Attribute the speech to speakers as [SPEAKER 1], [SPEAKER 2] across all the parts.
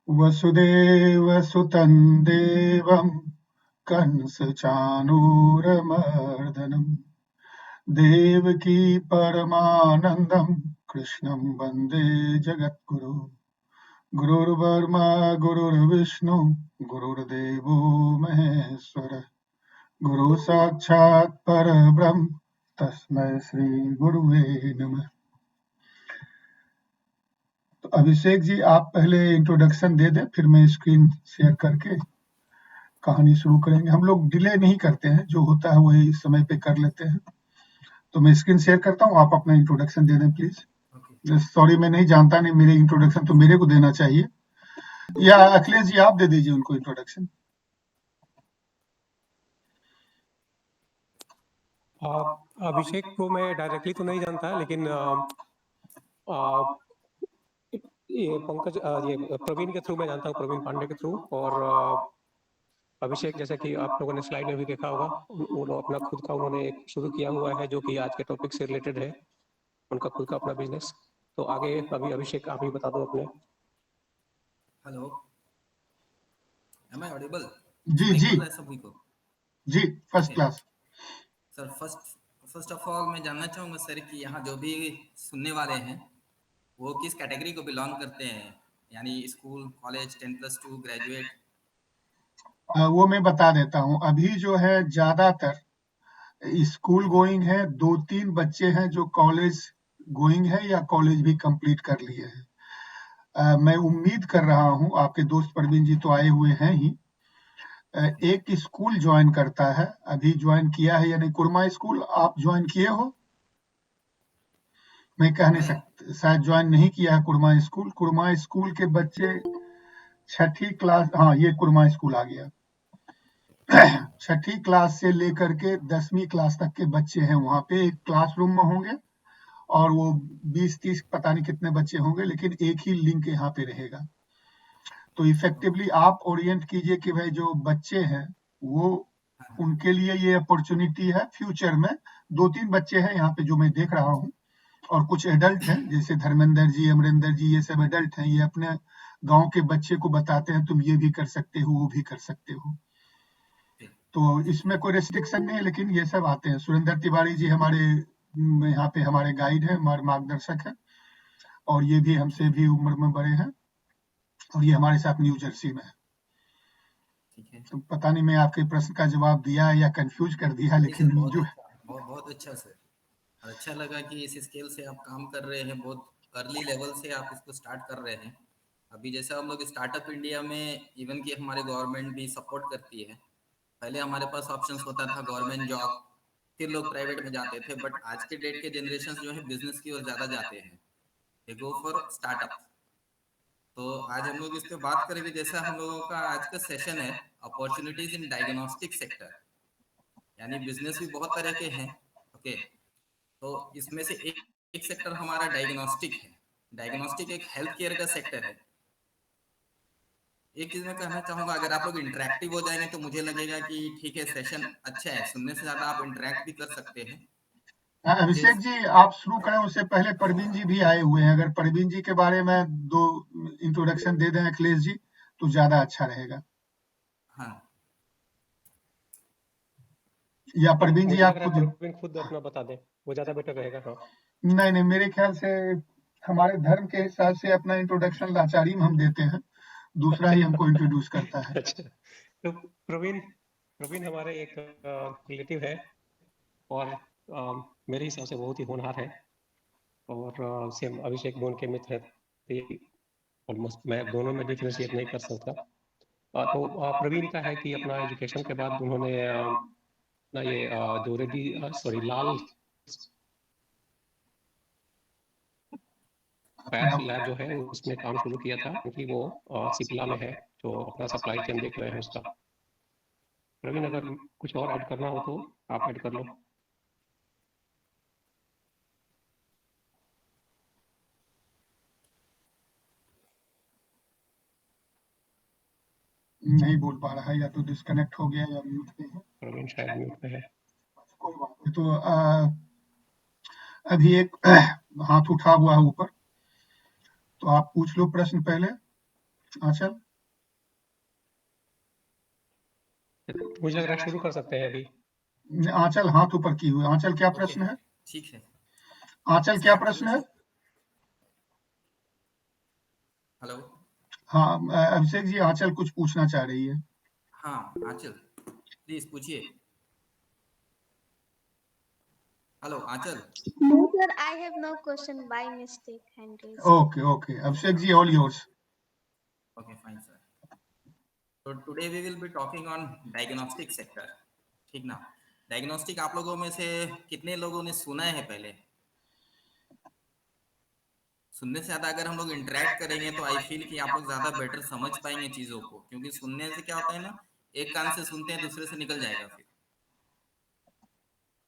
[SPEAKER 1] वसुदेवसुतं देवं कंसचाणूरमर्दनं देवकी परमानन्दं कृष्णं वन्दे जगद्गुरु गुरुर्ब्रह्मा गुरुर्विष्णु गुरुर्देवो महेश्वर गुरु साक्षात् परब्रह्म तस्मै श्री गुरुवे नमः। तो अभिषेक जी आप पहले इंट्रोडक्शन दे दें, फिर मैं स्क्रीन शेयर करके कहानी शुरू करेंगे। हम लोग डिले नहीं करते हैं, जो होता है वही समय पे कर लेते हैं। तो मैं स्क्रीन शेयर करता हूँ, आप अपना इंट्रोडक्शन दे दें प्लीज। सॉरी मैं नहीं जानता, नहीं मेरे इंट्रोडक्शन तो मेरे को देना चाहिए, या अखिलेश जी आप दे दीजिए उनको इंट्रोडक्शन।
[SPEAKER 2] अभिषेक को मैं डायरेक्टली तो नहीं जानता, लेकिन ये पंकज ये प्रवीण के थ्रू मैं जानता हूँ, प्रवीण पांडे के थ्रू। और अभिषेक जैसे कि आप लोगों ने स्लाइड में भी देखा होगा, उन्होंने अपना खुद का उन्होंने एक शुरू किया हुआ है जो कि आज के टॉपिक से रिलेटेड है, उनका खुद का अपना बिजनेस। तो आगे अभी अभिषेक आप ही बता दो अपने।
[SPEAKER 3] Hello, am I audible?
[SPEAKER 1] जी जी
[SPEAKER 3] सभी को
[SPEAKER 1] जी, first class.
[SPEAKER 3] Sir, first of all मैं जानना चाहूँगा सर कि यहाँ जो भी सुनने वाले हैं वो किस कैटेगरी को बिलोंग करते हैं, यानी स्कूल, कॉलेज, 10+2, ग्रेजुएट?
[SPEAKER 1] वो मैं बता देता हूँ। अभी जो है ज्यादातर स्कूल गोइंग है, 2-3 बच्चे हैं जो कॉलेज गोइंग है या कॉलेज भी कंप्लीट कर लिए हैं। मैं उम्मीद कर रहा हूँ आपके दोस्त प्रवीण जी तो आए हुए हैं ही, एक स्कूल ज्वाइन करता है, अभी ज्वाइन किया है या नहीं। कुरमा स्कूल आप ज्वाइन किए हो? मैं कह नहीं सकता, शायद ज्वाइन नहीं किया है कुरमा स्कूल। कुरमा स्कूल के बच्चे 6ठी क्लास, हाँ ये कुरमा स्कूल आ गया। 6ठी क्लास से लेकर के 10वीं क्लास तक के बच्चे हैं वहां पे, एक क्लासरूम में होंगे और वो 20-30 पता नहीं कितने बच्चे होंगे, लेकिन एक ही लिंक यहाँ पे रहेगा। तो इफेक्टिवली आप ओरिएंट कीजिए कि भाई जो बच्चे हैं वो, उनके लिए ये अपॉर्चुनिटी है फ्यूचर में। 2-3 बच्चे हैं यहाँ पे जो मैं देख रहा हूँ, और कुछ एडल्ट हैं जैसे धर्मेंद्र जी, अमरिंदर जी, ये सब एडल्ट हैं। ये अपने गांव के बच्चे को बताते हैं तुम ये भी कर सकते हो, वो भी कर सकते हो। तो इसमें कोई रेस्ट्रिक्शन नहीं है, लेकिन ये सब आते हैं। सुरेंद्र तिवारी जी हमारे यहाँ पे हमारे गाइड है, हमारे मार्गदर्शक है, और ये भी हमसे भी उम्र में बड़े हैं, और ये हमारे साथ न्यू जर्सी में है। तो पता नहीं मैं आपके प्रश्न का जवाब दिया या कंफ्यूज कर दिया, लेकिन जो
[SPEAKER 3] बहुत अच्छा सर, और अच्छा लगा कि इस स्केल से आप काम कर रहे हैं, बहुत अर्ली लेवल से आप इसको स्टार्ट कर रहे हैं। अभी जैसे हम लोग स्टार्टअप इंडिया में इवन कि हमारे गवर्नमेंट भी सपोर्ट करती है। पहले हमारे पास ऑप्शंस होता था गवर्नमेंट जॉब, फिर लोग प्राइवेट में जाते थे, बट आज के डेट के जनरेशन जो है बिजनेस की ओर ज़्यादा जाते हैं, दे गो फॉर स्टार्टअप। तो आज हम लोग इस पे बात करेंगे। जैसा हम लोगों का आज का सेशन है अपॉर्चुनिटीज इन डायग्नोस्टिक सेक्टर, यानी बिजनेस भी बहुत तरह के हैं। ओके, तो इसमें से एक सेक्टर हमारा डायग्नोस्टिक है। डायग्नोस्टिक एक हेल्थ केयर का सेक्टर है। एक चीज मैं कहना चाहूंगा, अगर आप लोग इंटरेक्टिव हो जाएंगे तो मुझे लगेगा कि ठीक है, सेशन अच्छा है, सुनने से ज्यादा आप इंटरेक्ट भी कर सकते हैं।
[SPEAKER 1] अभिषेक जी आप शुरू करें, उससे पहले प्रवीण जी भी आए हुए हैं। अगर प्रवीण जी के बारे में 2 इंट्रोडक्शन दे दें अखिलेश जी तो ज्यादा अच्छा रहेगा।
[SPEAKER 3] हाँ,
[SPEAKER 1] या प्रवीण जी आप
[SPEAKER 2] खुद अपना बता दें, वो ज्यादा बेटर रहेगा। हाँ
[SPEAKER 1] नहीं, मेरे ख्याल से हमारे धर्म के हिसाब से अपना इंट्रोडक्शन लाचारी में हम देते हैं, दूसरा ही हमको इंट्रोड्यूस करता है।
[SPEAKER 2] अच्छा, तो प्रवीण हमारे एक रिलेटिव है, और मेरे हिसाब से बहुत ही होनहार है, और सेम अभिषेक भी उनके मित्र है। ऑलमोस्ट मैं दोनों में डिफरेंशिएट नहीं कर सकता। तो प्रवीण का है कि अपना एजुकेशन के बाद उन्होंने ना ये जो लाल पैथ लैब जो है उसमें काम शुरू किया था, क्योंकि वो सिप्ला में है, जो अपना सप्लाई चेन देख रहे हैं उसका। प्रवीण अगर कुछ और ऐड करना हो तो आप ऐड कर लो।
[SPEAKER 1] नहीं बोल पा रहा है, या तो डिस्कनेक्ट हो गया या म्यूट पे है।
[SPEAKER 2] प्रवीण शायद म्यूट पे है।
[SPEAKER 1] कोई बात नहीं। तो अभी एक हाथ उठा हुआ है ऊपर, तो तो आप पूछ लो प्रश्न पहले, आंचल।
[SPEAKER 2] मुझे लग रहा है शुरू कर सकते हैं अभी।
[SPEAKER 1] आंचल हाथ ऊपर की हुई। आंचल क्या
[SPEAKER 3] ओके,
[SPEAKER 1] प्रश्न है?
[SPEAKER 3] ठीक है,
[SPEAKER 1] आंचल क्या
[SPEAKER 3] स्टार्ट कर
[SPEAKER 1] प्रश्न
[SPEAKER 3] ले
[SPEAKER 1] है?
[SPEAKER 3] सर। हेलो।
[SPEAKER 1] हाँ अभिषेक जी, आंचल कुछ पूछना चाह रही है।
[SPEAKER 3] हाँ आंचल, प्लीज पूछिए। Hello Anchal.
[SPEAKER 4] No, sir, I have no question by mistake hand raised.
[SPEAKER 1] Okay okay, Abhishek ji all yours.
[SPEAKER 3] Okay fine sir. तो today we will be talking on diagnostic sector, ठीक ना। डायग्नोस्टिक आप लोगों में से कितने लोगों ने सुना है पहले? सुनने से ज्यादा अगर हम लोग इंटरेक्ट करेंगे तो आई फील कि आप लोग ज्यादा बेटर समझ पाएंगे चीजों को, क्योंकि सुनने से क्या होता है ना, एक कान से सुनते हैं दूसरे से निकल जाएगा फिर।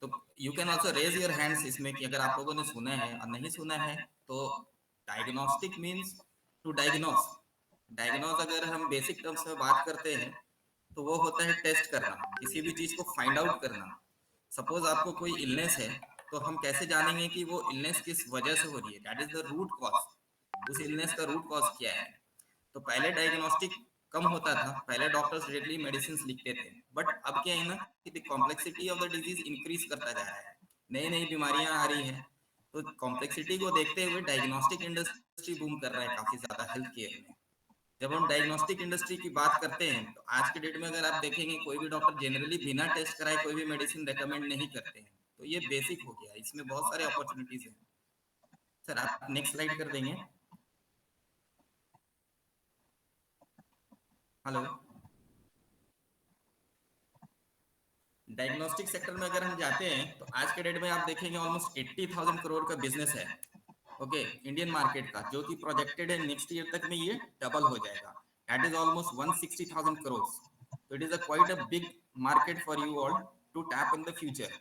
[SPEAKER 3] तो you can also raise your hands इसमें कि अगर आप लोगों ने सुना है और नहीं सुना है। तो diagnostic means to diagnose. Diagnose अगर हम बेसिक टर्म्स में बात करते हैं तो वो होता है टेस्ट करना, किसी भी चीज को फाइंड आउट करना। सपोज आपको कोई इलनेस है, तो हम कैसे जानेंगे कि वो इलनेस किस वजह से हो रही है, that is the root cause. उस इलनेस का रूट कॉज क्या है। तो पहले डायग्नोस्टिक कम होता था, पहले डॉक्टर्स डायरेक्टली मेडिसिन लिखते थे। बट अब क्या है ना कि the complexity of the disease increase करता जा रहा है, नई नई बीमारियां आ रही हैं। तो कॉम्प्लेक्सिटी को देखते हुए डायग्नोस्टिक इंडस्ट्री बूम कर रहा है काफी ज्यादा हेल्थ केयर में। जब हम डायग्नोस्टिक इंडस्ट्री की बात करते हैं तो आज के डेट में अगर आप देखेंगे कोई भी डॉक्टर जनरली बिना टेस्ट कराए कोई भी मेडिसिन रेकमेंड नहीं करते हैं। तो ये बेसिक हो गया, इसमें बहुत सारे अपॉर्चुनिटीज हैं। सर आप नेक्स्ट स्लाइड कर देंगे। हेलो। डायग्नोस्टिक सेक्टर में अगर हम जाते हैं तो आज के डेट में आप देखेंगे ऑलमोस्ट 80,000 करोड़ का बिजनेस है, ओके, इंडियन मार्केट का, जो कि प्रोजेक्टेड है नेक्स्ट ईयर तक में ये डबल हो जाएगा। That is almost 160,000 crore. तो it is a quite a big market for you all to tap in the future.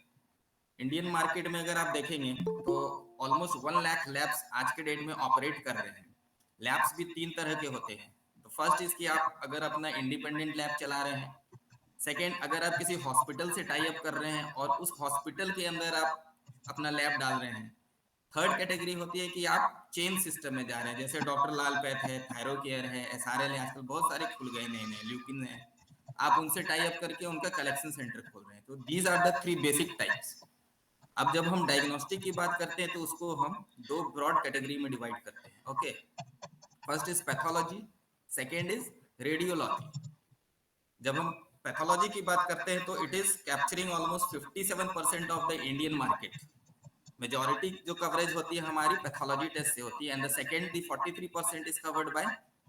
[SPEAKER 3] Indian market में अगर आप देखेंगे तो ऑलमोस्ट 1 लाख लैब्स आज के डेट में ऑपरेट कर रहे हैं। लैब्स भी 3 तरह के होते हैं। तो फर्स्ट इज कि आप अगर अपना इंडिपेंडेंट लैब चला रहे हैं। सेकेंड, अगर आप किसी हॉस्पिटल से टाई अप कर रहे हैं और उस हॉस्पिटल के अंदर आप अपना लैब डाल रहे हैं। थर्ड कैटेगरी होती है कि आप चेन सिस्टम में जा रहे हैं, जैसे डॉक्टर लाल पैथ है, थायरो केयर है, एसआरएल है, आजकल बहुत सारे खुल गए नए नए, ल्यूकिन है। आप उनसे टाई अप करके उनका कलेक्शन सेंटर खोल रहे हैं। तो these are the 3 basic types. अब जब हम डायग्नोस्टिक की बात करते हैं तो उसको हम 2 ब्रॉड कैटेगरी में डिवाइड करते हैं, okay. First is pathology, second is radiology. जब हम पैथोलॉजी की बात करते हैं तो it is capturing almost 57% of the Indian market. Majority जो कवरेज होती है हमारी पैथोलॉजी टेस्ट से होती है। And the second the 43% is covered by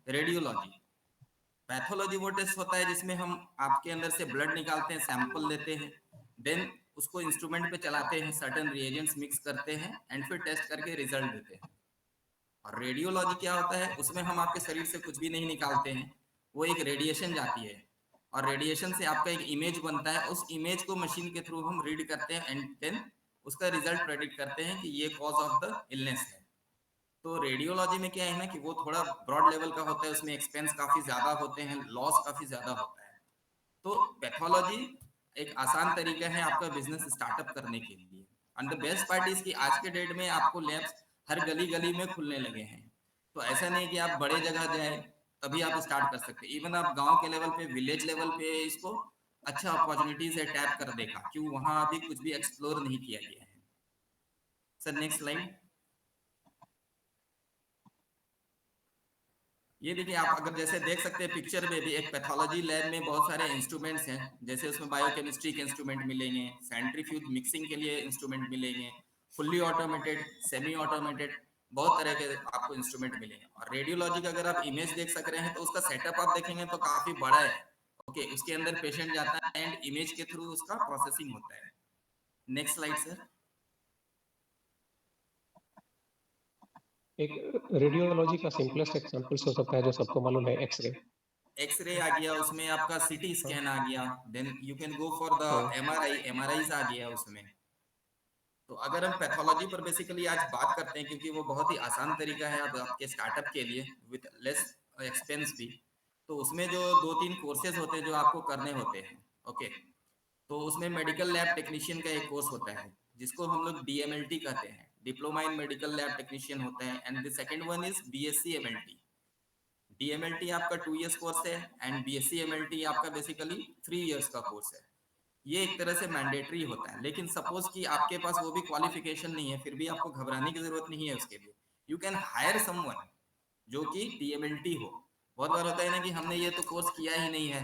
[SPEAKER 3] radiology. Pathology वो टेस्ट होता है जिसमें हम आपके अंदर से ब्लड निकालते हैं, सैंपल लेते हैं, देन उसको इंस्ट्रूमेंट पे चलाते हैं, सर्टेन रिएजेंट्स मिक्स करते हैं एंड फिर टेस्ट करके रिजल्ट देते हैं। और रेडियोलॉजी क्या होता है, उसमें हम आपके शरीर से कुछ भी नहीं निकालते हैं, वो एक रेडिएशन जाती है और रेडिएशन से आपका एक इमेज बनता है। उस इमेज को मशीन के थ्रू हम रीड करते हैं एंड देन उसका रिजल्ट प्रेडिक्ट करते हैं कि ये कॉज ऑफ द इलनेस है। तो रेडियोलॉजी में क्या है ना कि वो थोड़ा ब्रॉड लेवल का होता है, उसमें एक्सपेंस काफी ज्यादा होते हैं, लॉस काफी ज्यादा होता है। तो पैथोलॉजी एक आसान तरीका है आपका बिजनेस स्टार्टअप करने के लिए। And the best part is कि आज के डेट में आपको लैब्स हर गली गली में खुलने लगे हैं। तो ऐसा नहीं कि आप बड़े जगह जाए तभी आप स्टार्ट कर सकते, इवन आप गांव के लेवल पे, विलेज लेवल पे इसको अच्छा अपॉर्चुनिटी से टैप कर देखा, क्यों वहां अभी कुछ भी एक्सप्लोर नहीं किया गया है। Sir next slide. ये देखिए, आप अगर जैसे देख सकते हैं पिक्चर में भी, एक पैथोलॉजी लैब में बहुत सारे इंस्ट्रूमेंट्स हैं। जैसे उसमें बायोकेमिस्ट्री के इंस्ट्रूमेंट मिलेंगे, सेंट्रीफ्यूज मिक्सिंग के लिए इंस्ट्रूमेंट मिलेंगे, फुल्ली ऑटोमेटेड, सेमी ऑटोमेटेड, बहुत तरह के आपको इंस्ट्रूमेंट मिलेंगे। और रेडियोलॉजी का अगर आप इमेज देख सक रहे हैं तो उसका सेटअप आप देखेंगे तो काफी बड़ा है, ओके। उसके अंदर पेशेंट जाता है एंड इमेज के थ्रू उसका प्रोसेसिंग होता है। Next slide sir.
[SPEAKER 2] एक रेडियोलॉजी का सिंपलेस्ट एग्जांपल हो सकता है जो सबको मालूम है, एक्सरे।
[SPEAKER 3] एक्सरे आ गया, उसमें आपका सीटी स्कैन आ गया, then you can go for the
[SPEAKER 2] हाँ।
[SPEAKER 3] एमआरआईज आ गया उसमें। तो अगर हम पैथोलॉजी पर बेसिकली आज बात करते हैं, क्योंकि वो बहुत ही आसान तरीका है अब आपके स्टार्टअप के लिए विद लेस एक्सपेंस भी। तो उसमें जो 2-3 कोर्सेज होते हैं जो आपको करने होते हैं, ओके। तो उसमें मेडिकल लैब टेक्नीशियन का एक कोर्स होता है जिसको हम लोग डीएमएलटी कहते हैं, diploma in medical lab technician होता है, and the second one is BSc MLT. DMLT आपका 2 इयर्स कोर्स है एंड बीएससी एमएलटी आपका बेसिकली 3 इयर्स का कोर्स है। ये एक तरह से मैंडेटरी होता है, लेकिन सपोज कि आपके पास वो भी क्वालिफिकेशन नहीं है, फिर भी आपको घबराने की जरूरत नहीं है उसके लिए। यू कैन हायर समवन जो कि डीएमएलटी हो। बहुत बार होता है ना कि हमने ये तो कोर्स किया ही नहीं है,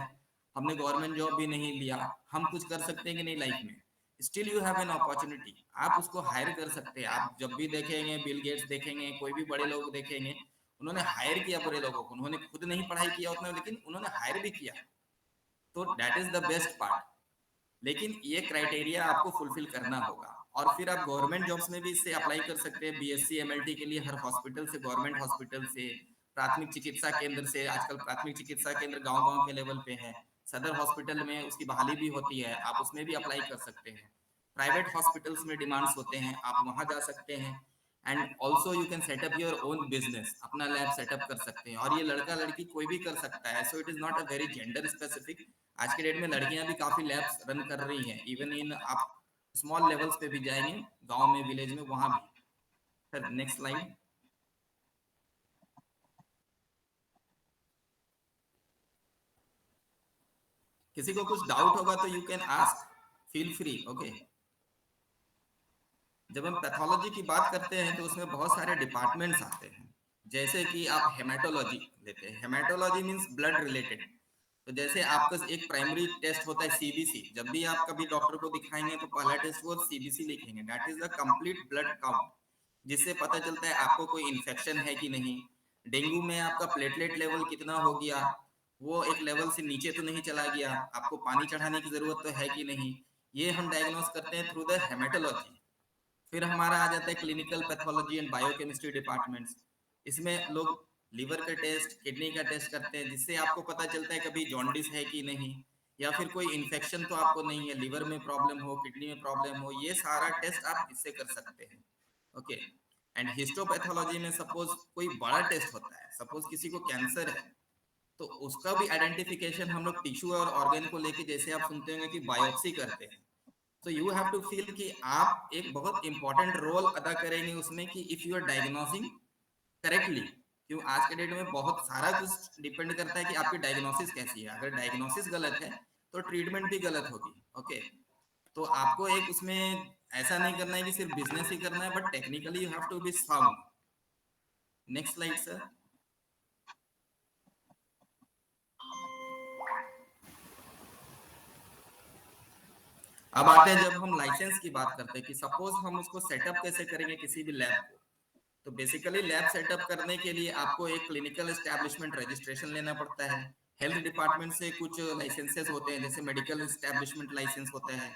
[SPEAKER 3] हमने गवर्नमेंट जॉब भी नहीं लिया, हम कुछ कर सकते हैं कि नहीं लाइफ में, still you have an opportunity, आप उसको हायर कर सकते हैं। आप जब भी देखेंगे बिल गेट्स देखेंगे, कोई भी बड़े लोग देखेंगे, उन्होंने हायर किया बड़े लोगों को, उन्होंने खुद नहीं पढ़ाई किया उतना, लेकिन उन्होंने हायर भी किया। तो that is the best part. लेकिन ये क्राइटेरिया आपको फुलफिल करना होगा, और फिर आप गवर्नमेंट जॉब्स में भी इससे अप्लाई कर सकते हैं। बीएससी एमएलटी के लिए हर हॉस्पिटल से, गवर्नमेंट हॉस्पिटल से, प्राथमिक चिकित्सा केंद्र से, आजकल प्राथमिक चिकित्सा केंद्र गांव-गांव के लेवल पे है, सदर हॉस्पिटल में उसकी बहाली भी होती है, आप उसमें भी अप्लाई कर सकते हैं। प्राइवेट हॉस्पिटल्स में डिमांड्स होते हैं, आप वहां जा सकते हैं। And also you can setup your own business, अपना लैब सेटअप कर सकते हैं, और ये लड़का लड़की कोई भी कर सकता है। So it is not a very gender specific. आज के डेट में लड़कियां भी काफी लैब्स रन कर रही हैं, इवन इन आप स्मॉल लेवल्स पे भी जाएंगे, गांव में, विलेज में, वहां भी। Sir next slide. किसी को कुछ डाउट होगा तो you can ask, feel free. Okay, जब हम पैथोलॉजी की बात करते हैं तो उसमें बहुत सारे डिपार्टमेंट्स आते हैं। जैसे कि आप हेमाटोलॉजी लेते हैं, हेमाटोलॉजी मींस ब्लड रिलेटेड। तो जैसे आपका एक प्राइमरी टेस्ट होता है सीबीसी, जब भी आप कभी डॉक्टर को दिखाएंगे तो पहला टेस्ट वो सीबीसी लिखेंगे, that is the complete blood count, जिससे पता चलता है आपको कोई इन्फेक्शन है कि नहीं। डेंगू में आपका प्लेटलेट लेवल कितना हो गया, वो एक लेवल से नीचे तो नहीं चला गया, आपको पानी चढ़ाने की जरूरत तो है कि नहीं, ये हम डायग्नोस करते हैं थ्रू द हेमाटोलॉजी। फिर हमारा आ जाता है clinical pathology and biochemistry departments. इसमें लोग लिवर का टेस्ट, किडनी का टेस्ट करते हैं, जिससे आपको पता चलता है कभी जॉन्डिस है कि नहीं, या फिर कोई इन्फेक्शन तो आपको नहीं है, लिवर में प्रॉब्लम हो, किडनी में प्रॉब्लम हो, ये सारा टेस्ट आप इससे कर सकते हैं। ओके, एंड हिस्टोपैथोलॉजी में सपोज कोई बड़ा टेस्ट होता है, सपोज किसी को कैंसर है, तो उसका भी आइडेंटिफिकेशन हम लोग टिश्यू और ऑर्गन को लेके, जैसे आप सुनते होंगे कि बायोप्सी करते हैं, तो यू हैव टू फील कि आप एक बहुत इंपॉर्टेंट रोल अदा करेंगे उसमें, कि if you are diagnosing correctly. क्यों आज के डेट में बहुत सारा कुछ डिपेंड करता है कि आपकी डायग्नोसिस कैसी है। अगर डायग्नोसिस गलत है तो ट्रीटमेंट भी गलत होगी। ओके, तो आपको एक उसमें ऐसा नहीं करना है कि सिर्फ बिजनेस ही करना है, but technically you have to be sound. Next slide sir. अब आते हैं जब हम लाइसेंस की बात करते हैं कि सपोज हम उसको सेटअप कैसे करेंगे किसी भी लैब को। तो बेसिकली लैब सेटअप करने के लिए आपको एक क्लिनिकल एस्टैब्लिशमेंट रजिस्ट्रेशन लेना पड़ता है। हेल्थ डिपार्टमेंट से कुछ लाइसेंसेस होते हैं, जैसे मेडिकल एस्टैब्लिशमेंट लाइसेंस होता है।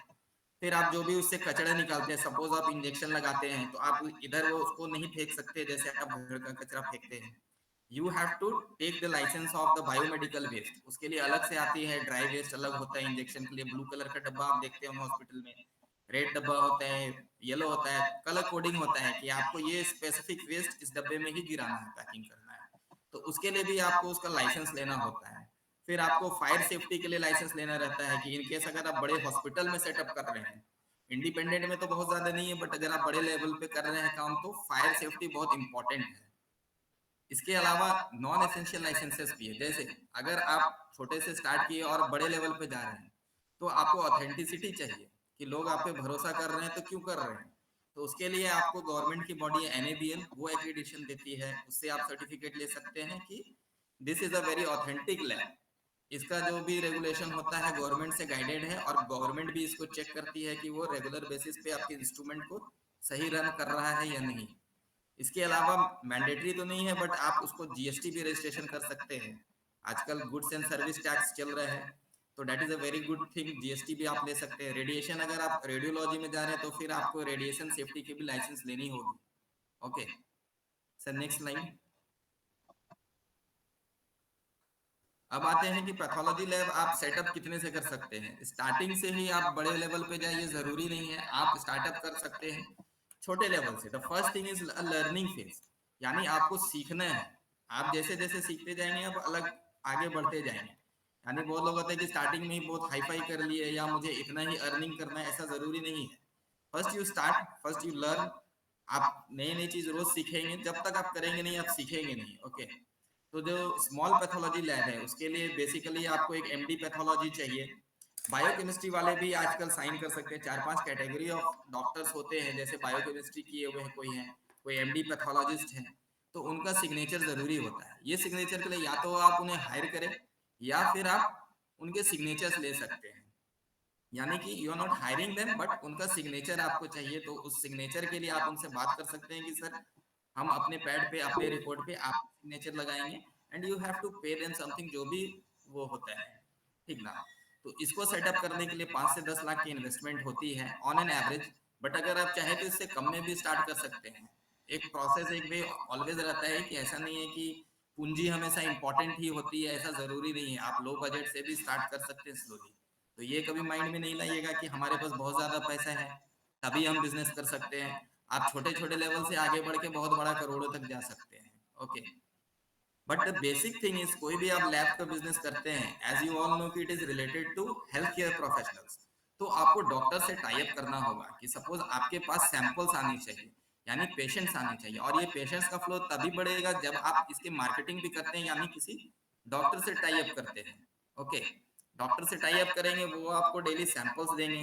[SPEAKER 3] फिर आप जो भी उससे कचरा निकालते हैं, सपोज आप इंजेक्शन लगाते हैं, तो आप इधर वो उसको नहीं फेंक सकते जैसे आप घर का कचरा फेंकते हैं। You have to take the licence of the biomedical waste. उसके लिए अलग से आती है, ड्राई वेस्ट अलग होता है, इंजेक्शन के लिए ब्लू कलर का डब्बा आप देखते हैं हॉस्पिटल में, रेड डब्बा होता है, येलो होता है, कलर कोडिंग होता है कि आपको ये स्पेसिफिक वेस्ट इस डब्बे में ही गिराना है, पैकिंग करना है। तो उसके लिए भी आपको उसका लाइसेंस लेना होता है। फिर आपको फायर सेफ्टी के लिए लाइसेंस लेना रहता है कि इनकेस अगर आप बड़े हॉस्पिटल में सेटअप कर रहे हैं, इंडिपेंडेंट में तो बहुत ज्यादा नहीं है, बट अगर आप बड़े लेवल पे कर रहे हैं काम, तो फायर सेफ्टी बहुत इंपॉर्टेंट है। इसके अलावा नॉन एसेंशियल लाइसेंसेस भी है, जैसे अगर आप छोटे से स्टार्ट किए और बड़े लेवल पे जा रहे हैं, तो आपको ऑथेंटिसिटी चाहिए कि लोग आप पे भरोसा कर रहे हैं, तो क्यों कर रहे हैं। तो उसके लिए आपको गवर्नमेंट की बॉडी NABL वो एक्रीडिटेशन देती है, उससे आप सर्टिफिकेट ले सकते हैं कि this is a very authentic lab. इसका जो भी रेगुलेशन होता है गवर्नमेंट से गाइडेड है, और गवर्नमेंट भी इसको चेक करती है कि वो रेगुलर बेसिस पे आपके इंस्ट्रूमेंट को सही रन कर रहा है या नहीं। इसके अलावा मैंडेटरी तो नहीं है, बट आप उसको GST भी रजिस्ट्रेशन कर सकते हैं। आजकल गुड्स एंड सर्विस टैक्स चल रहा है, तो that is a very good thing, GST भी आप ले सकते हैं। रेडिएशन, अगर आप रेडियोलॉजी में जा रहे हैं तो फिर आपको रेडिएशन सेफ्टी की भी लाइसेंस लेनी होगी। Okay sir, next line. अब आते हैं कि पैथोलॉजी लैब आप सेटअप कितने से कर सकते हैं। स्टार्टिंग से ही आप बड़े लेवल पे जाइए, जरूरी नहीं है, आप स्टार्टअप कर सकते हैं छोटे लेवल से। The first thing is learning phase, यानी आपको सीखना है। आप जैसे जैसे सीखते जाएंगे आप अलग आगे बढ़ते जाएंगे। यानी बहुत लोग होते हैं कि स्टार्टिंग में ही बहुत हाई फाई कर लिए, या मुझे इतना ही अर्निंग करना है, ऐसा जरूरी नहीं है। First you start, first you learn, आप नई नई चीज रोज सीखेंगे, जब तक आप करेंगे नहीं आप सीखेंगे नहीं। ओके, तो जो स्मॉल पैथोलॉजी लैब है उसके लिए बेसिकली आपको एक एमडी पैथोलॉजी चाहिए। बायोकेमिस्ट्री वाले भी आजकल साइन कर सकते हैं, 4-5 कैटेगरी ऑफ डॉक्टर्स होते हैं, जैसे बायोकेमिस्ट्री किए हुए हैं कोई है, कोई एमडी पैथोलॉजिस्ट है, तो उनका सिग्नेचर जरूरी होता है। ये सिग्नेचर के लिए या तो आप उन्हें हायर करें या फिर आप उनके सिग्नेचर्स ले सकते हैं। यानी कि you are not hiring them but उनका सिग्नेचर आपको चाहिए, तो उस सिग्नेचर के लिए आप उनसे बात कर सकते हैं कि सर हम अपने पैड पे अपने रिपोर्ट पे आप सिग्नेचर लगाएंगे and you have to pay them something, जो भी वो होता है, ठीक ना। तो इसको सेटअप करने के लिए 5 से 10 लाख की इन्वेस्टमेंट होती है ऑन एन एवरेज, बट अगर आप चाहे तो इससे कम में भी स्टार्ट कर सकते हैं। एक प्रोसेस एक वे ऑलवेज रहता है कि ऐसा नहीं है कि पूंजी हमेशा इंपॉर्टेंट ही होती है, ऐसा जरूरी नहीं है, आप लो बजट से भी स्टार्ट कर सकते हैं स्लोली। तो ये कभी माइंड में नहीं लाइएगा कि हमारे पास बहुत ज्यादा पैसा है तभी हम बिजनेस कर सकते हैं। आप छोटे छोटे लेवल से आगे बढ़ के बहुत बड़ा करोड़ों तक जा सकते हैं। Okay, but the basic thing is कोई भी आप लैब का बिजनेस करते हैं, एज यू ऑल नो कि it is related to health care professionals, तो आपको डॉक्टर से टाई अप करना होगा कि सपोज आपके पास सैंपल्स आने चाहिए, यानी पेशेंट्स आने चाहिए, और ये पेशेंट्स का फ्लो तभी बढ़ेगा जब आप इसकी मार्केटिंग भी करते हैं, यानी किसी डॉक्टर से टाई अप करते हैं। ओके, डॉक्टर से टाई अप करेंगे, वो आपको डेली सैंपल्स देंगे,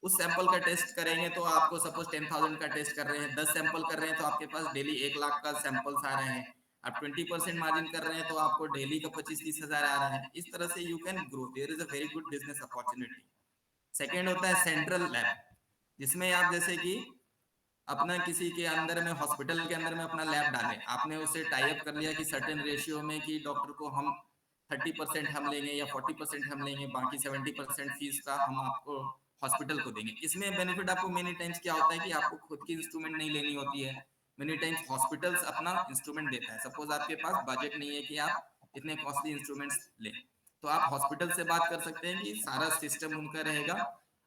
[SPEAKER 3] उस सैंपल का टेस्ट करेंगे तो आपको सपोज 10,000 का टेस्ट कर रहे हैं, 10 सैंपल कर रहे हैं तो आपके पास डेली 1 लाख का सैंपल्स आ रहे हैं। आप 20% मार्जिन कर रहे हैं तो आपको डेली का 25-30 हजार आ रहा है। इस तरह से you can grow, there is a very good business opportunity. Second होता है सेंट्रल लैब, जिसमें आप जैसे कि अपना किसी के अंदर में हॉस्पिटल के अंदर में अपना लैब डालें, आपने उससे टाई अप कर लिया कि सर्टेन रेशियो में कि डॉक्टर को हम 30% हम लेंगे या 40% हम लेंगे, बाकी 70% फीस का हम आपको हॉस्पिटल को देंगे। इसमें बेनिफिट आपको मेनी टाइम्स क्या होता है कि आपको खुद की इंस्ट्रूमेंट नहीं लेनी होती है, मेनी टाइम्स हॉस्पिटल्स अपना इंस्ट्रूमेंट देता है। सपोज आपके पास बजट नहीं है कि आप इतने कॉस्टली इंस्ट्रूमेंट्स लें, तो आप हॉस्पिटल से बात कर सकते हैं कि सारा सिस्टम उनका रहेगा,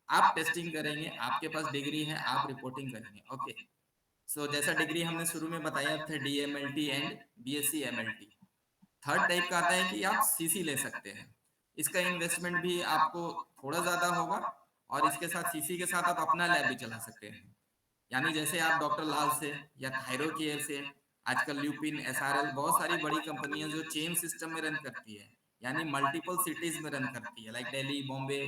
[SPEAKER 3] आप टेस्टिंग करेंगे, आपके पास डिग्री है, आप रिपोर्टिंग करेंगे। ओके, सो जैसा डिग्री हमने शुरू में बताया था, DMLT and BSc MLT। Third type का आता है कि आप CC ले सकते हैं, इसका इन्वेस्टमेंट भी आपको थोड़ा ज्यादा होगा, और इसके साथ CC के साथ आप अपना लैब भी चला सकते हैं। यानी जैसे आप डॉक्टर लाल से या थायरो केयर से, आजकल ल्यूपिन, SRL, बहुत सारी बड़ी कंपनियां जो चेन सिस्टम में रन करती है, यानी मल्टीपल सिटीज में रन करती है, लाइक दिल्ली, बॉम्बे,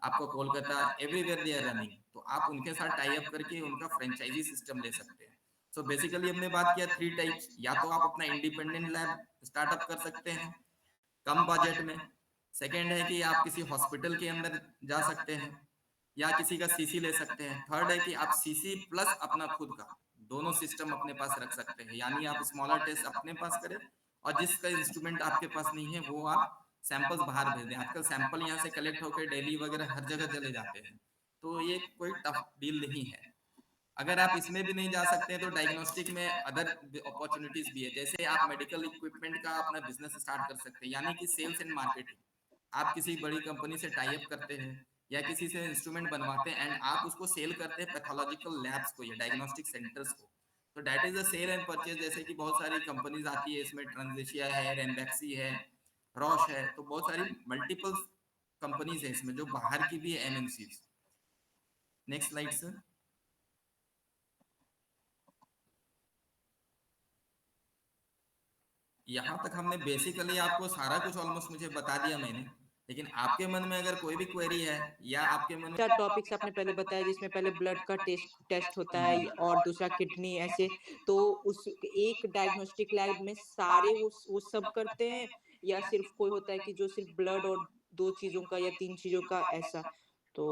[SPEAKER 3] आपको Kolkata, everywhere they are running, तो आप उनके साथ टाई अप करके उनका फ्रेंचाइजी सिस्टम ले सकते हैं। सो बेसिकली हमने बात किया 3 टाइप्स, या तो आप अपना इंडिपेंडेंट लैब स्टार्टअप कर सकते हैं कम बजट में, सेकेंड है कि आप किसी हॉस्पिटल के अंदर जा सकते हैं, या किसी का CC ले सकते हैं, थर्ड है कि आप CC प्लस अपना खुद का दोनों सिस्टम अपने पास रख सकते हैं, यानी आप स्मॉलर टेस्ट अपने पास करें और जिसका इंस्ट्रूमेंट आपके पास नहीं है वो आप सैंपल्स बाहर भेज दें। आजकल सैंपल यहाँ से कलेक्ट होकर दिल्ली वगैरह हर जगह चले जाते हैं, तो ये कोई टफ डील नहीं है। अगर आप इसमें भी नहीं जा सकते हैं तो डायग्नोस्टिक में अदर अपॉर्चुनिटीज भी है, जैसे आप मेडिकल इक्विपमेंट का अपना बिजनेस स्टार्ट कर सकते हैं, यानी कि सेल्स एंड मार्केटिंग। आप किसी बड़ी कंपनी से टाई अप करते हैं या किसी से इंस्ट्रूमेंट बनवाते हैं एंड आप उसको सेल करते हैं पैथोलॉजिकल लैब्स को या डायग्नोस्टिक सेंटर्स को, तो that is a sale and purchase. जैसे कि बहुत सारी कंपनीज आती है इसमें, ट्रांजिशिया है, रेम्बेक्सी है, रॉश है, तो बहुत सारी मल्टीपल कंपनीज है इसमें जो बाहर की भी है, MNCs। Next slide sir. यहाँ तक हमने बेसिकली आपको सारा कुछ ऑलमोस्ट मुझे बता दिया मैंने, लेकिन आपके मन में अगर कोई भी क्वेरी है या आपके मन में
[SPEAKER 5] चार टॉपिक्स आपने पहले बताया, जिसमें पहले ब्लड का टेस्ट होता है और दूसरा किडनी, ऐसे तो उस एक डायग्नोस्टिक लैब में सारे वो सब करते हैं, या सिर्फ कोई होता है कि जो सिर्फ ब्लड और 2 चीजों का या 3 चीजों का, ऐसा? तो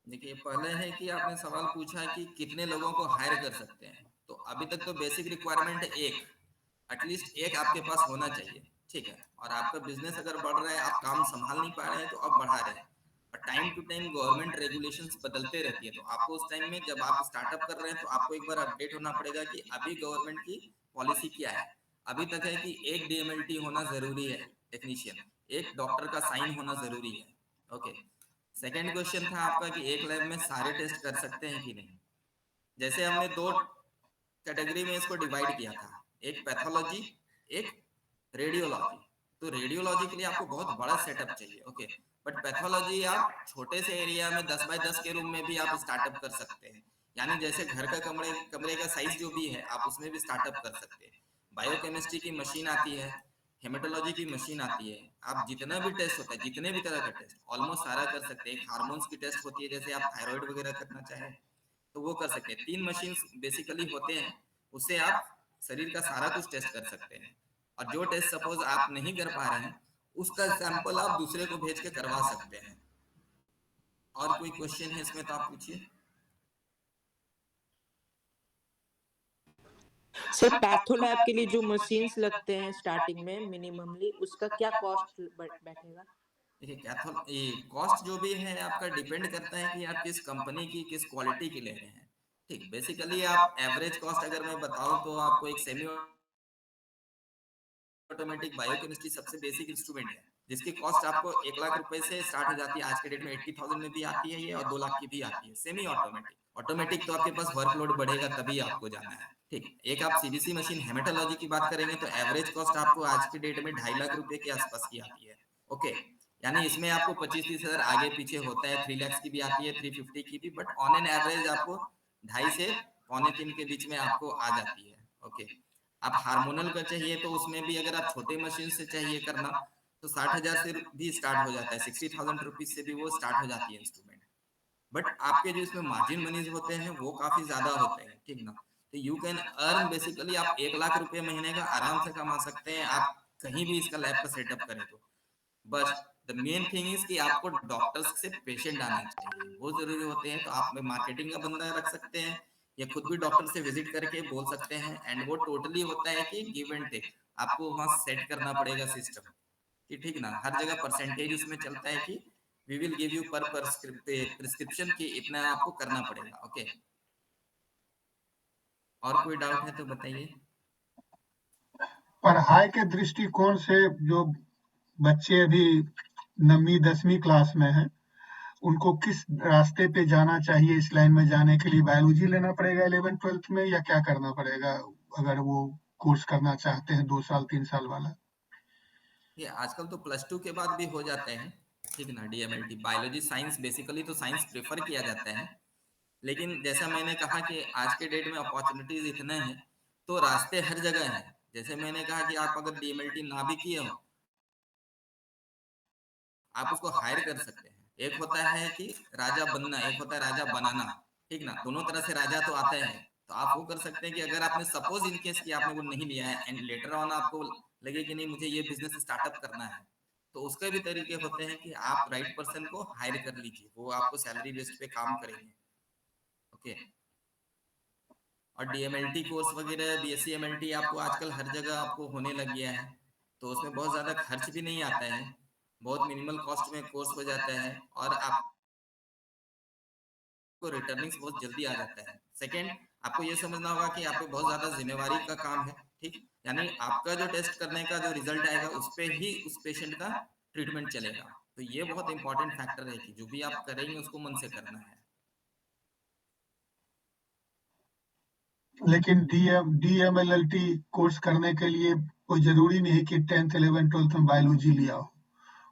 [SPEAKER 3] देखिए, पहले है कि आपने सवाल पूछा कि कितने लोगों को हायर कर सकते हैं, तो अभी तक तो बेसिक रिक्वायरमेंट है एक, एटलीस्ट एक आपके पास होना चाहिए, ठीक है। और आपका बिजनेस अगर बढ़ रहा है, आप काम संभाल नहीं पा रहे हैं तो आप बढ़ा रहे हैं, और time to time government regulations बदलते रहती है, तो आपको उस टाइम में जब आप स्टार्टअप कर रहे हैं तो आपको एक बार अपडेट होना पड़ेगा कि अभी गवर्नमेंट की पॉलिसी क्या है। अभी तक है कि एक DMLT होना जरूरी है टेक्नीशियन, एक डॉक्टर का साइन होना जरूरी है। ओके, सेकेंड क्वेश्चन था आपका कि एक लैब में सारे टेस्ट कर सकते हैं कि नहीं। जैसे हमने 2 कैटेगरी में इसको डिवाइड किया था, एक पैथोलॉजी, एक रेडियोलॉजी। तो रेडियोलॉजी के लिए आपको बहुत बड़ा सेटअप चाहिए, ओके, बट पैथोलॉजी आप छोटे से एरिया में 10 बाय 10 के रूम में भी आप स्टार्टअप कर सकते हैं। यानी जैसे घर का कमरे कमरे का साइज जो भी है आप उसमें भी स्टार्टअप कर सकते हैं। बायोकेमिस्ट्री की मशीन आती है, हेमेटोलॉजी की मशीन आती है, आप जितना भी टेस्ट होता है, जितने भी तरह का टेस्ट ऑलमोस्ट सारा कर सकते हैं। हार्मोन्स की टेस्ट होती है, जैसे आप थायराइड वगैरह करना चाहें तो वो कर सकते हैं। 3 मशीन्स बेसिकली होते हैं, उससे आप शरीर का सारा कुछ टेस्ट कर सकते हैं। और जो टेस्ट सपोज आप नहीं कर पा रहे हैं, उसका सैंपल आप दूसरे को भेज के करवा सकते हैं। और कोई क्वेश्चन है इसमें तो आप पूछिए।
[SPEAKER 5] सर पैथोलैब के लिए जो मशीन्स लगते हैं स्टार्टिंग में मिनिममली उसका क्या कॉस्ट बैठेगा?
[SPEAKER 3] देखिए कैथोल ये कॉस्ट जो भी है आपका डिपेंड करता है कि आप किस कंपनी की किस क्वालिटी की ले रहे हैं। ठीक, बेसिकली आप एवरेज कॉस्ट अगर मैं बताऊं तो आपको एक सेमी ऑटोमेटिक बायोकेमिस्ट्री सबसे बेसिक इंस्ट्रूमेंट है, जिसकी कॉस्ट आपको 1 लाख रुपए से स्टार्ट हो जाती है। आज के डेट में 80,000 में भी आती है ये, और 2 लाख की भी आती है। सेमी ऑटोमेटिक ऑटोमेटिक तो आपके पास वर्कलोड बढ़ेगा तभी आपको जाना है। ठीक, एक आप सीबीसी मशीन हेमेटोलॉजी की बात करेंगे तो एवरेज कॉस्ट आपको आज के डेट में 2.5 लाख रुपए के आसपास की आती है। ओके, यानी इसमें आपको 25-30 हजार आगे पीछे होता है। 3 लाख की भी आती है, 350 की भी, बट ऑन एन एवरेज आपको 2.5 से 2.25 के बीच में आपको आ जाती है। ओके, आप हार्मोनल का चाहिए तो उसमें भी अगर आप छोटे मशीन से चाहिए करना तो 60,000 से भी स्टार्ट हो जाता है। 60,000 रुपीज से भी वो स्टार्ट हो जाती है इंस्ट्रूमेंट। बट आपके जो इसमें मार्जिन मनीज होते हैं वो काफी ज्यादा होते हैं। ठीक ना, तो यू कैन अर्न बेसिकली आप 1 लाख रुपए महीने का आराम से कमा सकते हैं, आप कहीं भी इसका लैब का सेटअप करें तो। बस द मेन थिंग इज कि आपको डॉक्टर्स से पेशेंट आना चाहिए, वो जरूरी होते हैं। तो आप मार्केटिंग का बंदा रख सकते हैं या खुद भी डॉक्टर से विजिट करके बोल सकते हैं। एंड वो टोटली होता है कि गिव एंड टेक, आपको वहां सेट करना पड़ेगा सिस्टम कि ठीक ना, हर जगह परसेंटेज उसमें चलता है कि वी विल गिव यू पर प्रिस्क्रिप्शन की इतना आपको करना पड़ेगा। ओके, और कोई डाउट है तो बताइए।
[SPEAKER 1] पढ़ाई के दृष्टिकोण से जो बच्चे अभी 9वीं 10वीं क्लास में हैं, उनको किस रास्ते पे जाना चाहिए इस लाइन में जाने के लिए? बायोलॉजी लेना पड़ेगा 11th-12th में या क्या करना पड़ेगा अगर वो कोर्स करना चाहते हैं 2 साल 3 साल वाला?
[SPEAKER 3] ये आजकल तो +2 के बाद भी हो जाते हैं। ठीक ना, डीएमएलटी बायोलॉजी साइंस बेसिकली तो साइंस प्रेफर किया जाता है। लेकिन जैसा मैंने कहा कि आज के डेट में अपॉर्चुनिटीज इतने हैं तो रास्ते हर जगह हैं। जैसे मैंने कहा कि आप अगर डीएमएलटी ना भी किए हो आप उसको हायर कर सकते हैं। एक होता है कि राजा बनना, एक होता है राजा बनाना। ठीक ना, दोनों तरह से राजा तो आता है। तो आप वो कर सकते हैं कि अगर आपने सपोज इन केस कि आपने वो नहीं लिया है एंड लेटर ऑन आपको लगे कि नहीं मुझे ये बिजनेस स्टार्टअप करना है, तो उसके भी तरीके होते हैं कि आप राइट पर्सन को हायर कर लीजिए, वो आपको सैलरी बेस्ड पे काम करेंगे। ओके, और डीएमएलटी कोर्स वगैरह बीएससी एमएलटी आपको आजकल हर जगह आपको होने लग गया है, तो उसमें बहुत ज़्यादा खर्च भी नहीं आता है, बहुत मिनिमल कॉस्ट में कोर्स हो जाता है और आपको रिटर्निंग्स बहुत जल्दी आ जाता है। सेकंड, आपको ये समझना होगा कि आप पे बहुत ज़्यादा जिम्मेवारी का काम है। ठीक, यानी आपका जो टेस्ट करने का जो रिजल्ट आएगा उस पे ही उस पेशेंट का ट्रीटमेंट चलेगा। तो ये बहुत इंपॉर्टेंट फैक्टर है कि जो भी आप करेंगे उसको मन से करना है।
[SPEAKER 1] लेकिन डीएमएलटी कोर्स करने के लिए कोई ज़रूरी नहीं कि 10th 11th 12th में बायोलॉजी लिया हो।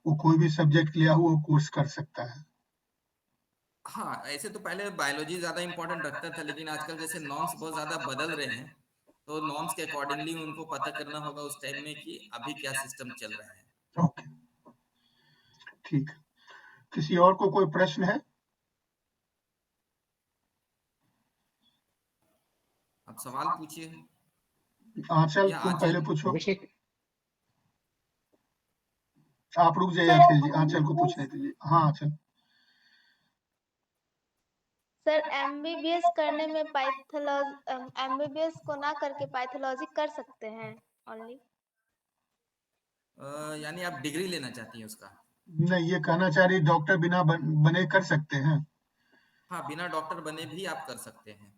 [SPEAKER 1] वो कोई भी सब्जेक्ट लिया हो वो कोर्स कर सकता है।
[SPEAKER 3] हाँ, ऐसे तो पहले बायोलॉजी ज़्यादा इंपॉर्टेंट रखता था, लेकिन आजकल जैसे नॉर्म्स बहुत ज़्यादा बदल रहे हैं तो नॉर्म्स के अकॉर्डिंगली उनको पता करना होगा उस टाइम में कि अभी क्या सिस्टम चल रहा है।
[SPEAKER 1] ओके, ठीक है। किसी और को कोई प्रश्न है?
[SPEAKER 3] आप सवाल पूछिए
[SPEAKER 1] आंचल
[SPEAKER 3] या
[SPEAKER 1] तुम
[SPEAKER 3] आंचल।
[SPEAKER 1] पहले पूछो।
[SPEAKER 2] अभिषेक,
[SPEAKER 1] आप रुक जाइए
[SPEAKER 4] सर
[SPEAKER 1] अखिल जी, आंचल को पूछने दीजिए। हाँ आंचल।
[SPEAKER 4] सर एमबीबीएस करने में पैथोलॉजी एमबीबीएस को ना करके पैथोलॉजी कर सकते हैं ओनली?
[SPEAKER 3] यानी आप डिग्री लेना चाहती हैं उसका?
[SPEAKER 1] नहीं, ये कहना चाह रही डॉक्टर बिना बने कर सकते हैं।
[SPEAKER 3] हाँ, बिना डॉक्टर बने भी आप कर सकते हैं।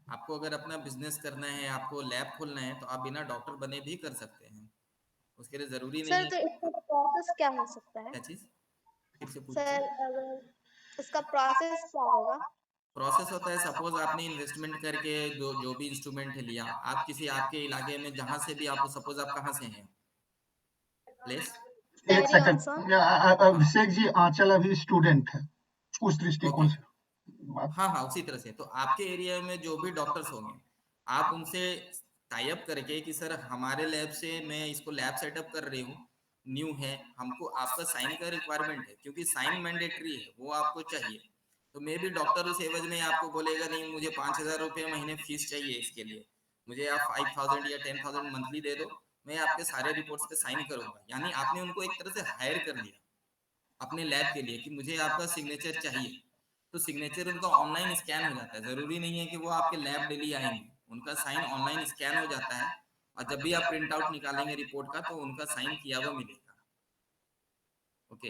[SPEAKER 3] आपको अगर अपना बिजनेस करना है, आपको लैब खोलना है, तो आप बिना डॉक्टर बने भी कर सकते हैं। उसके लिए जरूरी
[SPEAKER 4] सर
[SPEAKER 3] नहीं।
[SPEAKER 4] तो इसका प्रोसेस क्या हो सकता है?
[SPEAKER 3] क्या चीज? फिर से
[SPEAKER 4] सर
[SPEAKER 3] पूछिए।
[SPEAKER 4] अगर इसका प्रोसेस क्या होगा?
[SPEAKER 3] प्रोसेस होता है, सपोज आपने इन्वेस्टमेंट करके जो भी इंस्ट्रूमेंट है लिया, आप किसी आपके इलाके में जहां से भी आपको, सपोज आप कहाँ से हैं प्लेस?
[SPEAKER 1] एक
[SPEAKER 4] कैरी ऑन सर।
[SPEAKER 1] सेकंड,
[SPEAKER 3] हाँ,
[SPEAKER 1] अभिषेक जी, आंचल अभी स्टूडेंट है उस दृष्टिकोण
[SPEAKER 3] ओके।
[SPEAKER 1] से।
[SPEAKER 3] हाँ हाँ उसी तरह से। तो आपके एरिया में जो भी डॉक्टर्स होंगे, आप उनसे टाई अप करके कि सर हमारे लैब से मैं इसको लैब सेटअप कर रही हूँ, न्यू है, हमको आपका साइन का रिक्वायरमेंट है, क्योंकि साइन मैंडेटरी है, वो आपको चाहिए। तो मे भी डॉक्टर उस एवज में आपको बोलेगा नहीं मुझे 5,000 रुपये महीने फीस चाहिए इसके लिए, मुझे आप 5,000 या 10,000 मंथली दे दो, मैं आपके सारे रिपोर्ट्स पे साइन करूंगा। यानी आपने उनको एक तरह से हायर कर लिया अपने लैब के लिए कि मुझे आपका सिग्नेचर चाहिए। तो सिग्नेचर उनका ऑनलाइन स्कैन हो जाता है, जरूरी नहीं है कि वो आपके लैब डेली आएंगे, उनका साइन ऑनलाइन स्कैन हो जाता है, और जब भी आप प्रिंट आउट निकालेंगे रिपोर्ट का तो उनका साइन किया हुआ मिलेगा। Okay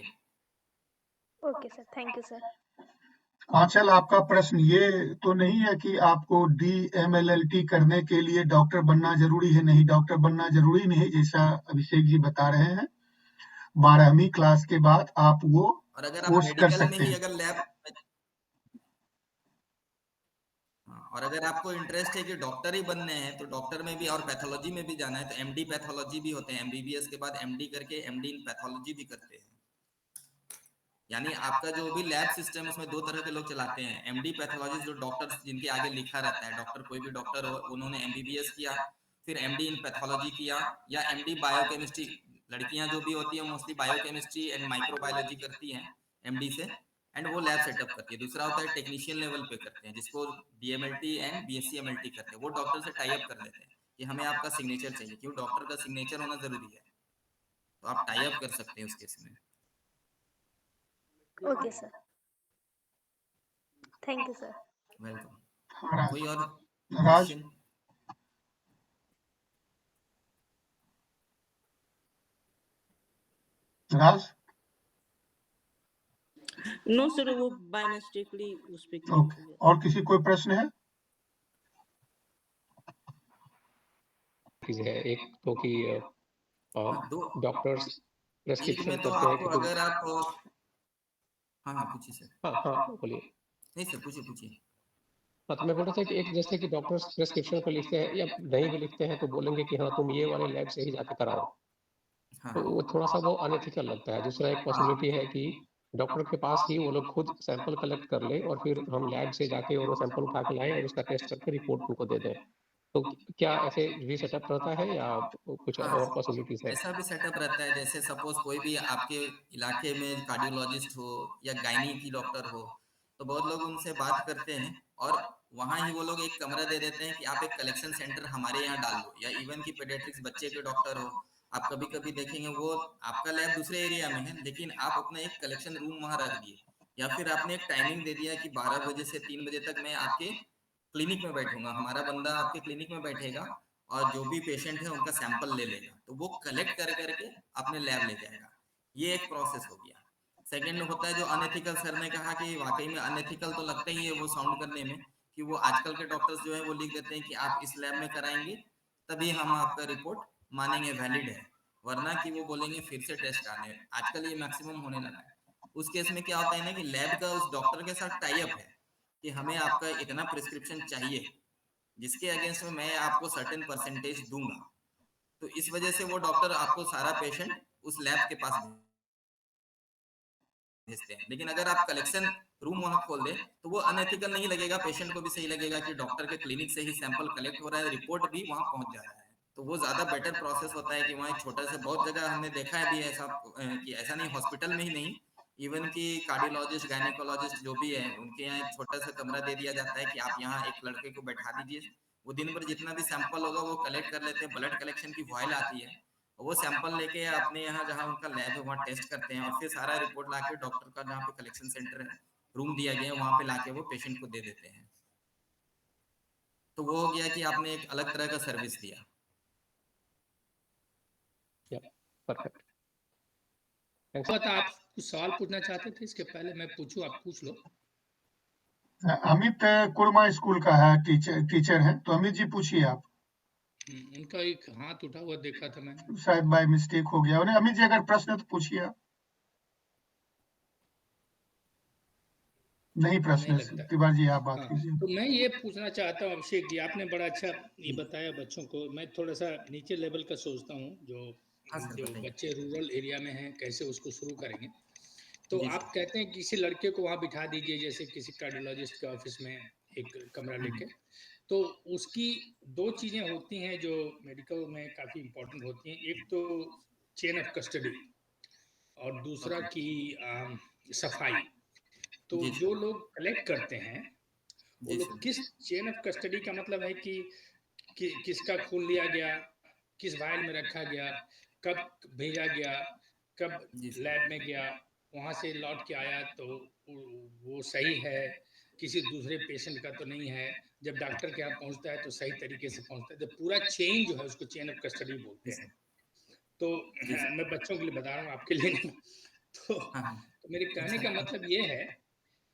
[SPEAKER 4] okay sir, thank you sir.
[SPEAKER 1] Aanchal, आपका प्रश्न ये तो नहीं है कि आपको DMLLT करने के लिए डॉक्टर बनना जरूरी है? नहीं, डॉक्टर बनना जरूरी नहीं, जैसा अभिषेक जी बता रहे हैं। 12वीं क्लास के बाद आप वो
[SPEAKER 3] और अगर आप
[SPEAKER 1] कोर्स कर
[SPEAKER 3] मेडिकल में
[SPEAKER 1] सकते
[SPEAKER 3] ही
[SPEAKER 1] हैं।
[SPEAKER 3] अगर लैब, और अगर आपको इंटरेस्ट है कि डॉक्टर ही बनने हैं तो डॉक्टर में भी और पैथोलॉजी में भी जाना है तो MD पैथोलॉजी भी होते हैं, MBBS के बाद MD करके MD इन पैथोलॉजी भी करते हैं। यानी आपका जो भी लैब सिस्टम है उसमें दो तरह के लोग चलाते हैं, MD पैथोलॉजिस्ट जो डॉक्टर जिनके आगे लिखा रहता है, डॉक्टर कोई भी डॉक्टर हो, उन्होंने MBBS किया, फिर MD इन पैथोलॉजी किया, या MD बायोकेमिस्ट्री, लड़कियां जो भी होती है मोस्टली बायोकेमिस्ट्री एंड माइक्रोबायोलॉजी करती हैं MD से, एंड वो लैब सेटअप करती है। दूसरा होता है टेक्नीशियन लेवल पे करते हैं, जिसको DMLT एंड BSc MLT करते हैं, वो डॉक्टर से टाई अप कर लेते हैं कि हमें आपका सिग्नेचर चाहिए, क्यों डॉक्टर का सिग्नेचर होना जरूरी है, तो आप टाई अप कर सकते हैं उस केस में।
[SPEAKER 4] Okay sir, thank you sir.
[SPEAKER 3] Welcome. कोई और
[SPEAKER 1] राज,
[SPEAKER 3] क्वेश्चन?
[SPEAKER 1] राज,
[SPEAKER 5] नो सर, वो बाय मिस्टेकली उस पे क्लिक
[SPEAKER 1] ओके।
[SPEAKER 5] हो गया।
[SPEAKER 1] और किसी कोई प्रश्न है?
[SPEAKER 2] चीज़ है एक तो कि
[SPEAKER 3] दो
[SPEAKER 2] डॉक्टर्स
[SPEAKER 3] एक
[SPEAKER 2] प्रेस्क्रिप्शन
[SPEAKER 3] में तो
[SPEAKER 2] करते हैं
[SPEAKER 3] आपको
[SPEAKER 2] कि तुम,
[SPEAKER 3] अगर आप, हाँ हाँ पूछिए सर।
[SPEAKER 2] हाँ हाँ बोलिए।
[SPEAKER 3] नहीं सर पूछिए पूछिए।
[SPEAKER 2] हाँ तो मैं बोल रहा था कि एक जैसे कि डॉक्टर्स प्रेस्क्रिप्शन पर लिखते हैं या नहीं भी लिखते हैं तो बोलेंगे कि हाँ तुम ये वाले लैब से ही जाके कराओ,
[SPEAKER 3] हाँ
[SPEAKER 2] तो वो थोड़ा सा वो अनएथिकल लगता है। दूसरा एक पॉसिबिलिटी है कि डॉक्टर के पास ही वो लोग खुद सैंपल कलेक्ट कर ले और फिर हम लैब से जाके और वो सैंपल उठा के लाएं और उसका टेस्ट करके रिपोर्ट उनको दे दें। तो क्या ऐसे भी सेटअप रहता है या कुछ
[SPEAKER 3] हाँ
[SPEAKER 2] और पॉसिबिलिटीज है?
[SPEAKER 3] ऐसा भी सेटअप रहता है, जैसे सपोज कोई भी आपके इलाके में कार्डियोलॉजिस्ट हो या गायनी की डॉक्टर हो, तो बहुत लोग उनसे बात करते हैं और वहाँ ही वो लोग एक कमरा दे देते हैं कि आप एक कलेक्शन सेंटर हमारे यहाँ डाल दो, या इवन की पेडियाट्रिक्स बच्चे के डॉक्टर हो, आप कभी कभी देखेंगे वो आपका लैब दूसरे एरिया में है लेकिन आप अपना एक कलेक्शन रूम वहाँ रख दिए, या फिर आपने एक टाइमिंग दे दिया कि 12 बजे से 3 बजे तक मैं आपके क्लिनिक में बैठूंगा, हमारा बंदा आपके क्लिनिक में बैठेगा और जो भी पेशेंट है उनका सैंपल ले लेगा, तो वो कलेक्ट कर करके अपने लैब ले जाएगा। ये एक प्रोसेस हो गया। सेकंड होता है जो अनएथिकल, सर ने कहा कि वाकई में अनएथिकल तो लगता ही है वो साउंड करने में, कि वो आजकल के डॉक्टर्स जो है वो लिख देते हैं कि आप इस लैब में कराएंगे तभी हम आपका रिपोर्ट मानेंगे वैलिड है, वरना कि वो बोलेंगे फिर से टेस्ट आने। आजकल ये मैक्सिमम होने लगा है। उस केस में क्या होता है ना कि लैब का उस डॉक्टर के साथ टाई अप है कि हमें आपका इतना प्रिस्क्रिप्शन चाहिए जिसके अगेंस्ट में मैं आपको सर्टेन परसेंटेज दूंगा, तो इस वजह से वो डॉक्टर आपको सारा पेशेंट उस लैब के पास भेजते हैं। लेकिन अगर आप कलेक्शन रूम वहां खोल दें तो वो अनएथिकल नहीं लगेगा, पेशेंट को भी सही लगेगा कि डॉक्टर के क्लिनिक से ही सैंपल कलेक्ट हो रहा है, रिपोर्ट भी वहां पहुंच जा रहा है, तो वो ज्यादा बेटर प्रोसेस होता है कि वहाँ एक छोटा सा, बहुत जगह हमने देखा है भी ऐसा कि ऐसा नहीं, हॉस्पिटल में ही नहीं, इवन की कार्डियोलॉजिस्ट गायनेकोलॉजिस्ट जो भी है उनके यहाँ एक छोटा सा कमरा दे दिया जाता है कि आप यहाँ एक लड़के को बैठा दीजिए, वो दिन भर जितना भी सैंपल होगा वो कलेक्ट कर लेते हैं, ब्लड कलेक्शन की वॉयल आती है, वो सैंपल लेके अपने यहाँ जहाँ उनका लैब है वहाँ टेस्ट करते हैं और फिर सारा रिपोर्ट लाके डॉक्टर का जहाँ पे कलेक्शन सेंटर है, रूम दिया गया है वहाँ पे लाके वो पेशेंट को दे देते हैं। तो वो हो गया कि आपने एक अलग तरह का सर्विस दिया।
[SPEAKER 2] Perfect, thanks.
[SPEAKER 6] आप कुछ सवाल पूछना चाहते थे, इसके पहले मैं पूछूं? आप पूछ लो।
[SPEAKER 1] अमित कुर्मा स्कूल का है, टीचर है, तो अमित जी पूछिए आप।
[SPEAKER 6] उनका एक हाथ उठा हुआ देखा था मैंने,
[SPEAKER 1] शायद बाय मिस्टेक हो गया उन्हें। अमित जी अगर प्रश्न है तो पूछिए आप। नहीं प्रश्न
[SPEAKER 6] नहीं
[SPEAKER 1] है,
[SPEAKER 6] लगता।
[SPEAKER 1] तिवारी जी आप बात
[SPEAKER 6] हाँ,
[SPEAKER 1] कीजिए।
[SPEAKER 6] तो मैं ये पूछना चाहता हूँ अभिषेक जी, आपने बड़ा अच्छा ये बताया बच्चों को। मैं थोड़ा सा नीचे लेवल का सोचता हूँ, जो
[SPEAKER 3] हाँ सर
[SPEAKER 6] जो
[SPEAKER 3] बताइए।
[SPEAKER 6] बच्चे रूरल एरिया में हैं कैसे उसको शुरू करेंगे। तो
[SPEAKER 3] जी
[SPEAKER 6] आप कहते हैं किसी लड़के को वहाँ बिठा दीजिए, जैसे किसी कार्डियोलॉजिस्ट के ऑफिस में एक कमरा लेके, तो उसकी 2 चीज़ें होती हैं जो मेडिकल में काफ़ी इम्पोर्टेंट होती हैं। एक तो चेन ऑफ कस्टडी और दूसरा
[SPEAKER 3] ओके
[SPEAKER 6] की सफाई। तो
[SPEAKER 3] जी
[SPEAKER 6] जो
[SPEAKER 3] सर
[SPEAKER 6] लोग कलेक्ट करते हैं, वो
[SPEAKER 3] जी
[SPEAKER 6] लोग
[SPEAKER 3] सर
[SPEAKER 6] किस चेन ऑफ कस्टडी का मतलब है कि किसका खून लिया गया, किस वायल में रखा गया, कब भेजा गया, कब
[SPEAKER 3] जी सर
[SPEAKER 6] लैब में गया, वहाँ से लौट के आया तो वो सही है, किसी दूसरे पेशेंट का तो नहीं है। जब डॉक्टर के यहाँ पहुँचता है तो सही तरीके से पहुँचता है। जब पूरा चेन जो है उसको चेन ऑफ कस्टडी बोलते
[SPEAKER 3] जी
[SPEAKER 6] हैं।
[SPEAKER 3] सर
[SPEAKER 6] तो
[SPEAKER 3] जी सर
[SPEAKER 6] मैं बच्चों के लिए बता रहा हूँ, आपके लिए नहीं।
[SPEAKER 3] हाँ हाँ
[SPEAKER 6] तो मेरे कहने
[SPEAKER 3] अच्छा
[SPEAKER 6] का मतलब ये है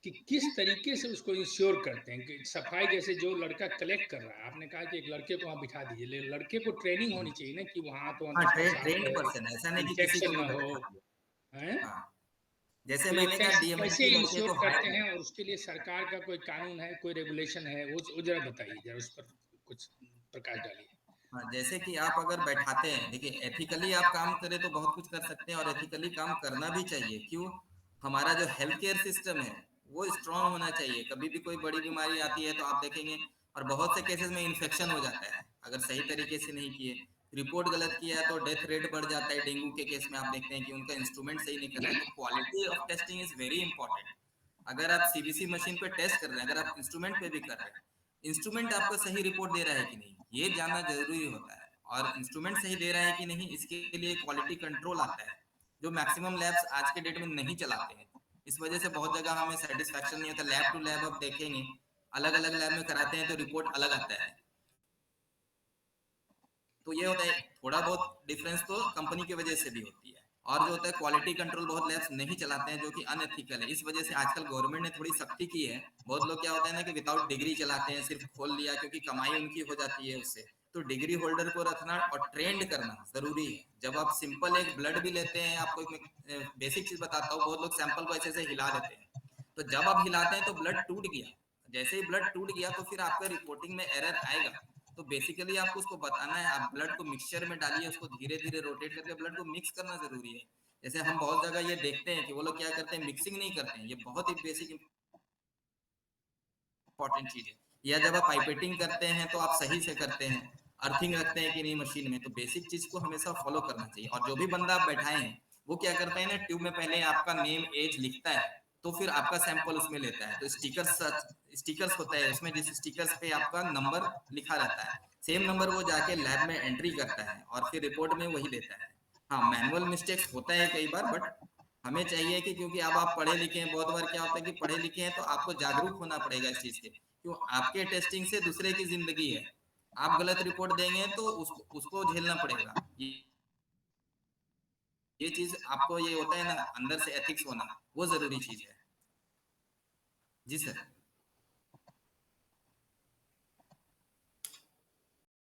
[SPEAKER 6] कि किस तरीके से उसको इंश्योर करते हैं कि सफाई, जैसे जो लड़का कलेक्ट कर रहा है, आपने कहा कि एक लड़के को वहाँ बिठा दीजिए, लेकिन लड़के को ट्रेनिंग होनी चाहिए ना कि वहाँ तो
[SPEAKER 3] हाँ
[SPEAKER 6] अंदर से साफ
[SPEAKER 3] ट्रेंड
[SPEAKER 6] रहे,
[SPEAKER 3] पर्सन, ऐसा नहीं कि किसी को
[SPEAKER 6] इन्फेक्शन
[SPEAKER 3] भी
[SPEAKER 6] ना हो,
[SPEAKER 3] बैठा दिया।
[SPEAKER 6] हैं?
[SPEAKER 3] हाँ जैसे
[SPEAKER 6] तो ये
[SPEAKER 3] मैंने कहा
[SPEAKER 6] कैसे कैसे
[SPEAKER 3] डीएमएलटी लड़के
[SPEAKER 6] इंश्योर
[SPEAKER 3] को हायर
[SPEAKER 6] करते हैं,
[SPEAKER 3] किया।
[SPEAKER 6] और उसके लिए सरकार का कोई कानून है, कोई रेगुलेशन है, वो जरा बताइए, जरा उस पर कुछ प्रकाश डालिए।
[SPEAKER 3] हाँ जैसे कि आप अगर बैठाते हैं, देखिए एथिकली आप काम करें तो बहुत कुछ कर सकते हैं और एथिकली काम करना भी चाहिए। क्यों? हमारा जो हेल्थ केयर सिस्टम है वो स्ट्रांग होना चाहिए। कभी भी कोई बड़ी बीमारी आती है तो आप देखेंगे, और बहुत से केसेस में इन्फेक्शन हो जाता है अगर सही तरीके से नहीं किए, रिपोर्ट गलत किया तो डेथ रेट बढ़ जाता है। डेंगू के केस में आप देखते हैं कि उनका इंस्ट्रूमेंट सही नहीं कर रहा है। तो quality of testing is very important. अगर आप सीबीसी मशीन पे टेस्ट कर रहे हैं, अगर आप इंस्ट्रूमेंट पे भी कर रहे हैं, इंस्ट्रूमेंट आपको सही रिपोर्ट दे रहा है कि नहीं ये जानना जरूरी होता है। और इंस्ट्रूमेंट सही दे रहा है कि नहीं इसके लिए क्वालिटी कंट्रोल आता है, जो मैक्सिमम लैब्स आज के डेट में नहीं चलाते हैं। इस वजह से बहुत जगह हमें सेटिस्फैक्शन नहीं होता। लैब टू लैब आप देखेंगे, अलग अलग लैब में कराते हैं तो रिपोर्ट अलग आता है। तो ये होता है, थोड़ा बहुत डिफरेंस तो कंपनी की वजह से भी होती है। और जो होता है क्वालिटी कंट्रोल बहुत लैब्स नहीं चलाते हैं, जो कि अनएथिकल है। इस वजह से आजकल गवर्नमेंट ने थोड़ी सख्ती की है। बहुत लोग क्या होता है ना कि विदाउट डिग्री चलाते हैं, सिर्फ खोल लिया क्योंकि कमाई उनकी हो जाती है उससे। तो डिग्री होल्डर को रखना और ट्रेंड करना जरूरी है। जब आप सिंपल एक ब्लड भी लेते हैं, आपको एक बेसिक चीज बताता हूँ, बहुत लोग सैंपल को ऐसे ऐसे हिला देते हैं। तो जब आप हिलाते हैं तो ब्लड टूट गया, जैसे ही ब्लड टूट गया तो फिर आपका रिपोर्टिंग में एरर आएगा। तो बेसिकली आपको उसको बताना है, आप ब्लड को मिक्सचर में डालिए, उसको धीरे धीरे रोटेट करके ब्लड को मिक्स करना जरूरी है। जैसे हम बहुत जगह ये देखते हैं कि वो लोग क्या करते हैं, मिक्सिंग नहीं करते हैं। ये बहुत ही बेसिक इंपॉर्टेंट चीज है। या जब आप पाइपेटिंग करते हैं तो आप सही से करते हैं, अर्थिंग रखते हैं कि नहीं मशीन में। तो बेसिक चीज को हमेशा फॉलो करना चाहिए। और जो भी बंदा आप बैठाए हैं वो क्या करते हैं ना, ट्यूब में पहले आपका नेम एज लिखता है, तो फिर आपका सैंपल उसमें लेता है। तो स्टिकर्स होता है उसमें, जिस स्टिकर्स पे आपका नंबर लिखा रहता है, सेम नंबर वो जाके लैब में एंट्री करता है और फिर रिपोर्ट में वही देता है। हाँ मैनुअल मिस्टेक्स होता है कई बार, बट हमें चाहिए कि क्योंकि अब आप पढ़े लिखे हैं, बहुत बार क्या होता है कि पढ़े लिखे हैं तो आपको जागरूक होना पड़ेगा इस चीज के। क्यों? आपके टेस्टिंग से दूसरे की जिंदगी है। आप गलत रिपोर्ट देंगे तो उसको झेलना पड़ेगा। ये चीज आपको, ये होता है ना अंदर से एथिक्स होना, वो जरूरी चीज है। जी सर।